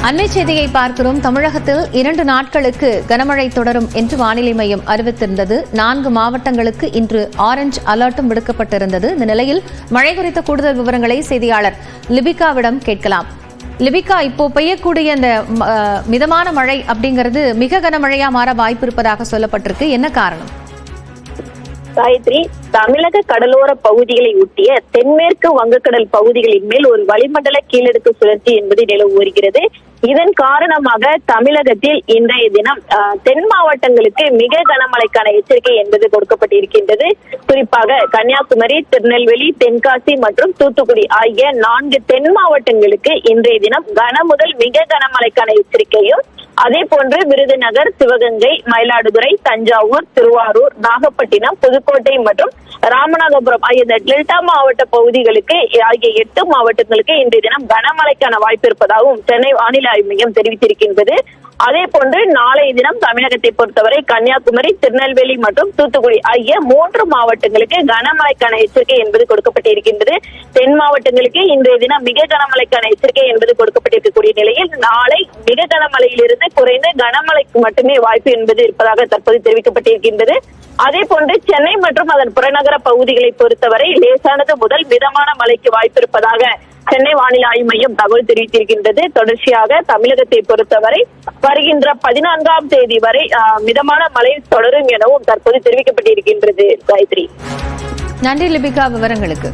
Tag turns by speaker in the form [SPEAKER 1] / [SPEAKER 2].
[SPEAKER 1] அண்மை செய்தியை பார்க்கிறோம். தமிழகத்தில் 2 நாட்களுக்கு கனமழை தொடரும் என்று வானிலை மையம் அறிவித்திருந்தது. 4 மாவட்டங்களுக்கு இன்று ஆரஞ்ச் அலர்ட்டும் விடுக்கப்பட்டிருந்தது. இந்த நிலையில் மழை குறித்த கூடுதல் விவரங்களை செய்தியாளர் லிபிகாவிடம் கேட்கலாம். லிபிகா, இப்போ பெய்யக்கூடிய இந்த மிதமான மழை அப்படிங்கிறது மிக கனமழையா மாற வாய்ப்பு இருப்பதாக சொல்லப்பட்டிருக்கு. என்ன காரணம்?
[SPEAKER 2] காயத்ரி, தமிழக கடலோர பகுதிகளை ஒட்டிய தென்மேற்கு வங்கக்கடல் பகுதிகளின் மேல் ஒரு வளிமண்டல கீழடுக்கு சுழற்சி என்பது நிலவு வருகிறது. இதன் காரணமாக தமிழகத்தில் இன்றைய தினம் தென் மாவட்டங்களுக்கு மிக கனமழைக்கான எச்சரிக்கை என்பது கொடுக்கப்பட்டிருக்கின்றது. குறிப்பாக கன்னியாகுமரி, திருநெல்வேலி, தென்காசி மற்றும் தூத்துக்குடி ஆகிய 4 தென் மாவட்டங்களுக்கு இன்றைய தினம் கன முதல் மிக கனமழைக்கான எச்சரிக்கையும், அதே போன்று விருதுநகர், சிவகங்கை, மயிலாடுதுறை, தஞ்சாவூர், திருவாரூர், நாகப்பட்டினம், புதுக்கோட்டை மற்றும் ராமநாதபுரம் ஆகிய டெல்டா மாவட்ட பகுதிகளுக்கு ஆகிய 8 மாவட்டங்களுக்கு இன்றைய தினம் கனமழைக்கான வாய்ப்பு இருப்பதாகவும் சென்னை வானிலை ஆய்வு மையம் தெரிவித்திருக்கின்றது. அதே போன்று நாளைய தினம் தமிழகத்தை பொறுத்தவரை கன்னியாகுமரி, திருநெல்வேலி மற்றும் தூத்துக்குடி ஆகிய 3 மாவட்டங்களுக்கு கனமழைக்கான எச்சரிக்கை என்பது கொடுக்கப்பட்டிருக்கின்றது. தென் மாவட்டங்களுக்கு இன்றைய தினம் மிக கனமழைக்கான எச்சரிக்கை என்பது கொடுக்கப்பட்டிருக்கக்கூடிய நிலையில் நாளை மிக கனமழையிலிருந்து குறைந்து கனமழைக்கு மட்டுமே வாய்ப்பு என்பது இருப்பதாக தற்போது தெரிவிக்கப்பட்டிருக்கின்றது. அதே போன்று சென்னை மற்றும் அதன் புறநகர பகுதிகளை பொறுத்தவரை லேசானது முதல் மிதமான மழைக்கு வாய்ப்பு இருப்பதாக சென்னை வானிலை ஆய்வு மையம் தகவல் தெரிவித்திருக்கின்றது. தொடர்ச்சியாக தமிழகத்தை பொறுத்தவரை வருகின்ற 14ஆம் தேதி வரை மிதமான மழை தொடரும் எனவும் தற்போது தெரிவிக்கப்பட்டிருக்கின்றது. காயத்ரி,
[SPEAKER 1] நன்றி லிபிகா விவரங்களுக்கு.